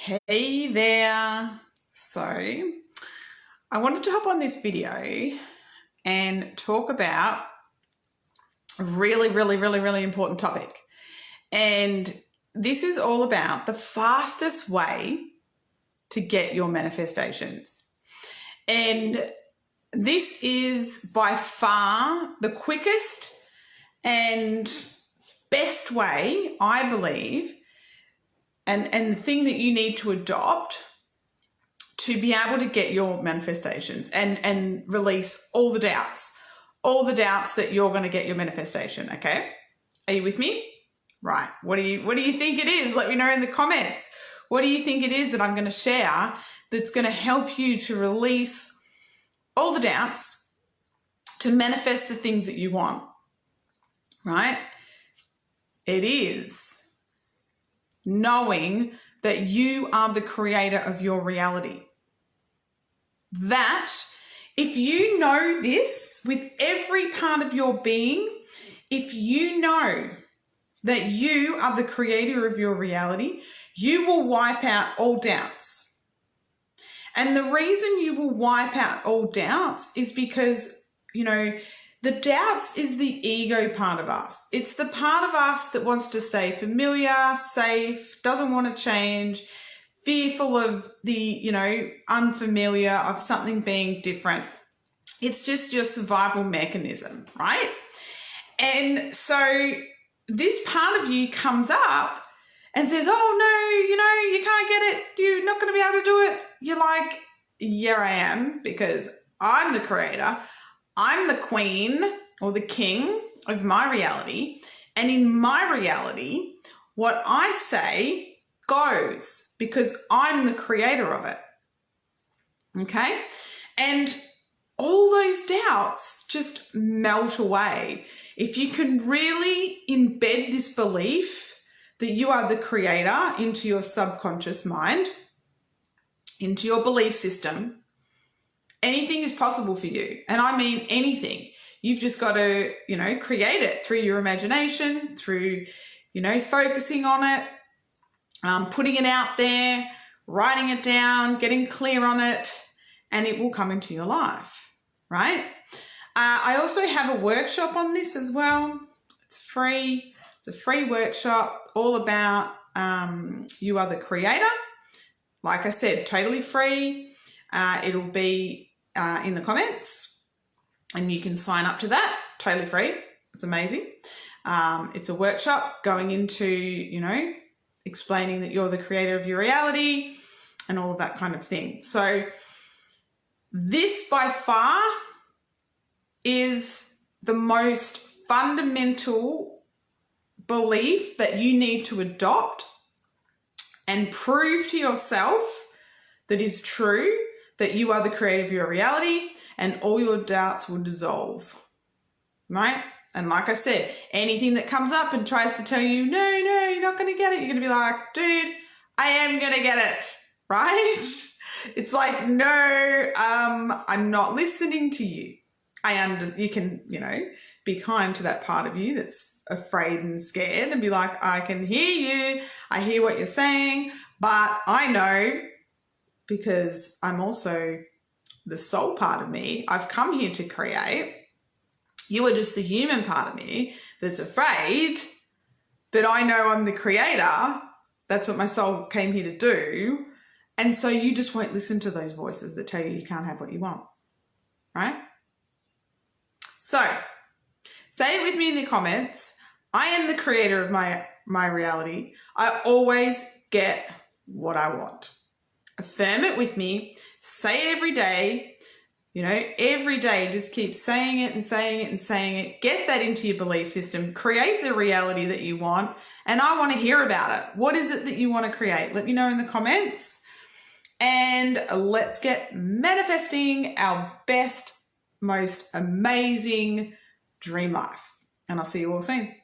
Hey there. So I wanted to hop on this video and talk about a really important topic. And this is all about the fastest way to get your manifestations. And this is by far the quickest and best way, I believe, and the thing that you need to adopt to be able to get your manifestations and release all the doubts that you're going to get your manifestation. Okay, are you with me? Right. What do you think it is? Let me know in the comments. What do you think it is that I'm going to share that's going to help you to release all the doubts to manifest the things that you want? Right? It is knowing that you are the creator of your reality. That if you know this with every part of your being, if you know that you are the creator of your reality, you will wipe out all doubts. And the reason you will wipe out all doubts is because, the doubts is the ego part of us. It's the part of us that wants to stay familiar, safe, doesn't want to change, fearful of the, unfamiliar, of something being different. It's just your survival mechanism, right? And so this part of you comes up and says, oh no, you can't get it. You're not going to be able to do it. You're like, yeah, I am, because I'm the creator. I'm the queen or the king of my reality. And in my reality, what I say goes because I'm the creator of it. Okay? And all those doubts just melt away. If you can really embed this belief that you are the creator into your subconscious mind, into your belief system, anything is possible for you. And I mean anything. You've just got to, create it through your imagination, through, focusing on it, putting it out there, writing it down, getting clear on it, and it will come into your life, right? I also have a workshop on this as well. It's free. It's a free workshop all about you are the creator. Like I said, totally free. It'll be in the comments and you can sign up to that, totally free. It's amazing. It's a workshop going into, explaining that you're the creator of your reality and all of that kind of thing. So this by far is the most fundamental belief that you need to adopt and prove to yourself that is true, that you are the creator of your reality, and all your doubts will dissolve, right? And like I said, anything that comes up and tries to tell you, no, you're not going to get it, you're going to be like, dude, I am going to get it, right? It's like, no, I'm not listening to you. You can, be kind to that part of you that's afraid and scared and be like, I can hear you, I hear what you're saying, but I know, because I'm also the soul part of me. I've come here to create. You are just the human part of me that's afraid, but I know I'm the creator. That's what my soul came here to do. And so you just won't listen to those voices that tell you you can't have what you want, right? So say it with me in the comments. I am the creator of my reality. I always get what I want. Affirm it with me. Say it every day. Every day, just keep saying it and saying it and saying it. Get that into your belief system. Create the reality that you want. And I want to hear about it. What is it that you want to create? Let me know in the comments. And let's get manifesting our best, most amazing dream life. And I'll see you all soon.